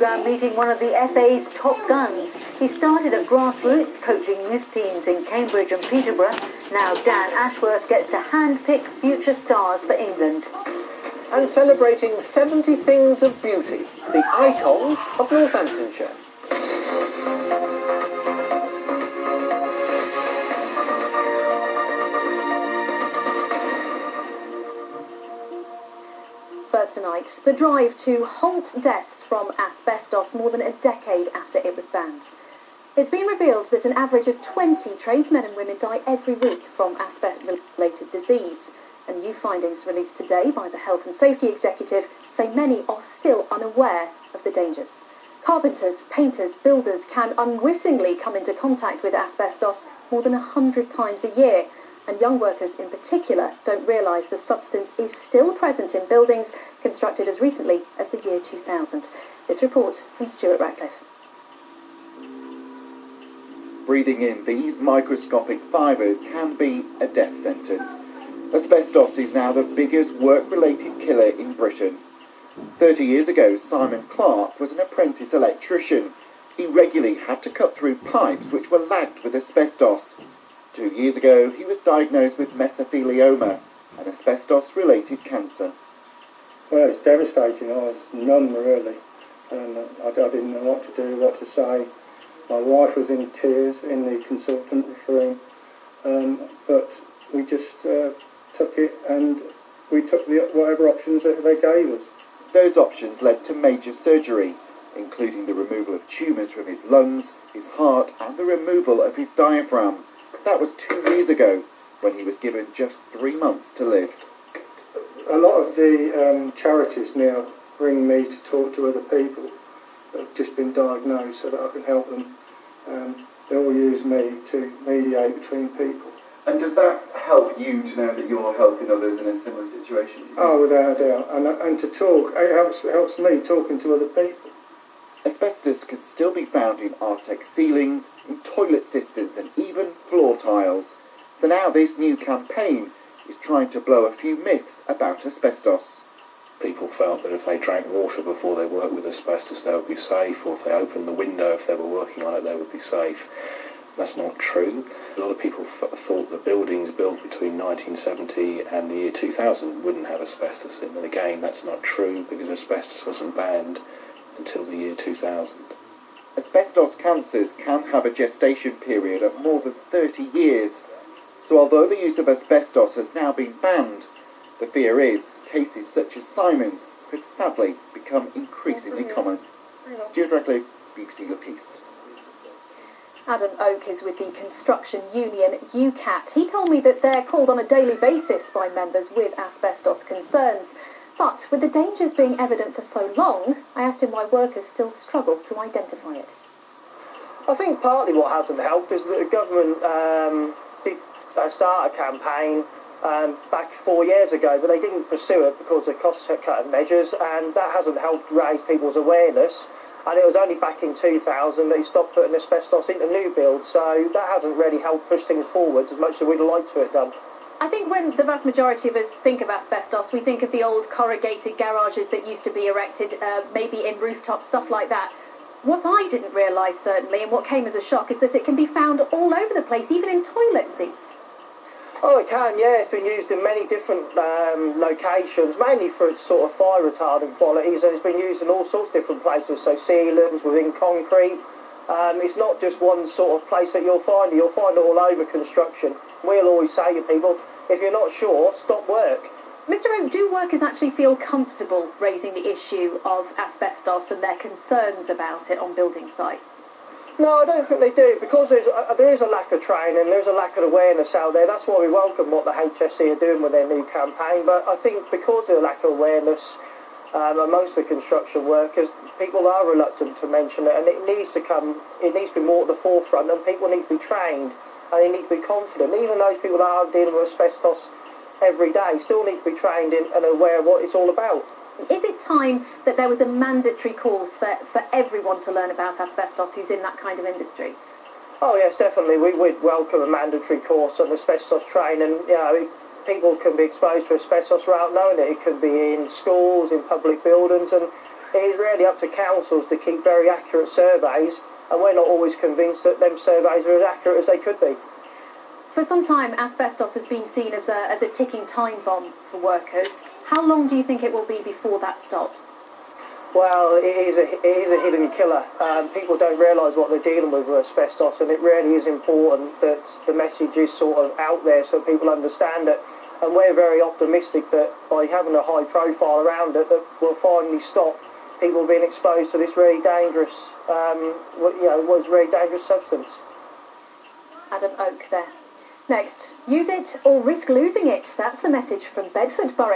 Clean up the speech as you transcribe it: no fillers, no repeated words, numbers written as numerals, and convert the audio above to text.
Meeting one of the FA's top guns. He started at grassroots, coaching youth teams in Cambridge and Peterborough. Now Dan Ashworth gets to handpick future stars for England. And celebrating 70 things of beauty, the icons of Northamptonshire. First tonight, the drive to halt deaths from asbestos more than a decade after it was banned. It's been revealed that an average of 20 tradesmen and women die every week from asbestos-related disease. And new findings released today by the Health and Safety Executive say many are still unaware of the dangers. Carpenters, painters, builders can unwittingly come into contact with asbestos more than 100 times a year. And young workers in particular don't realise the substance is still present in buildings constructed as recently as the year 2000. This report from Stuart Ratcliffe. Breathing in these microscopic fibres can be a death sentence. Asbestos is now the biggest work-related killer in Britain. 30 years ago, Simon Clark was an apprentice electrician. He regularly had to cut through pipes which were lagged with asbestos. 2 years ago, he was diagnosed with mesothelioma, an asbestos-related cancer. Well, it's devastating. I was numb, really, and I didn't know what to do, what to say. My wife was in tears in the consultant room, but we just took it, and we took whatever options that they gave us. Those options led to major surgery, including the removal of tumours from his lungs, his heart, and the removal of his diaphragm. That was 2 years ago, when he was given just 3 months to live. A lot of the charities now bring me to talk to other people that have just been diagnosed so that I can help them. They all use me to mediate between people. And does that help you to know that you're helping others in a similar situation? Oh, without a doubt. And to talk, it helps me talking to other people. Asbestos can still be found in Arctic ceilings, in toilet cisterns and even floor tiles. So now this new campaign is trying to blow a few myths about asbestos. People felt that if they drank water before they worked with asbestos they would be safe, or if they opened the window if they were working on it they would be safe. That's not true. A lot of people thought that buildings built between 1970 and the year 2000 wouldn't have asbestos in them. Again, that's not true because asbestos wasn't banned until the year 2000. Asbestos cancers can have a gestation period of more than 30 years. So although the use of asbestos has now been banned, the fear is cases such as Simon's could sadly become increasingly common. Stuart Ratcliffe, BBC Look East. Adam Oak is with the construction union UCAT. He told me that they're called on a daily basis by members with asbestos concerns. But with the dangers being evident for so long, I asked him why workers still struggle to identify it. I think partly what hasn't helped is that the government did start a campaign back 4 years ago, but they didn't pursue it because of cost-cutting measures, and that hasn't helped raise people's awareness. And it was only back in 2000 that he stopped putting asbestos into new builds, so that hasn't really helped push things forward as much as we'd like to have done. I think when the vast majority of us think of asbestos, we think of the old corrugated garages that used to be erected, maybe in rooftops, stuff like that. What I didn't realise, certainly, and what came as a shock, is that it can be found all over the place, even in toilet seats. Oh, it can, yeah. It's been used in many different locations, mainly for its sort of fire retardant qualities, and it's been used in all sorts of different places, so sealants, within concrete. It's not just one sort of place that you'll find it. You'll find it all over construction. We'll always say to people, if you're not sure, stop work. Mr. Oak, do workers actually feel comfortable raising the issue of asbestos and their concerns about it on building sites? No, I don't think they do, because there is a lack of training, there's a lack of awareness out there. That's why we welcome what the HSE are doing with their new campaign, but I think because of the lack of awareness amongst the construction workers, people are reluctant to mention it, and it needs to be more at the forefront, and people need to be trained, and they need to be confident. Even those people that aren't dealing with asbestos every day still need to be trained in and aware of what it's all about. Is it time that there was a mandatory course for everyone to learn about asbestos who's in that kind of industry? Oh yes, definitely. We would welcome a mandatory course on asbestos training. You know, people can be exposed to asbestos without knowing it. It can be in schools, in public buildings, and it is really up to councils to keep very accurate surveys, and we're not always convinced that them surveys are as accurate as they could be. For some time, asbestos has been seen as a ticking time bomb for workers. How long do you think it will be before that stops? Well, it is a hidden killer. People don't realise what they're dealing with asbestos, and it really is important that the message is sort of out there so people understand it. And we're very optimistic that by having a high profile around it, that we'll finally stop people being exposed to this really dangerous, was really dangerous substance. Adam Oak there. Next, use it or risk losing it. That's the message from Bedford Borough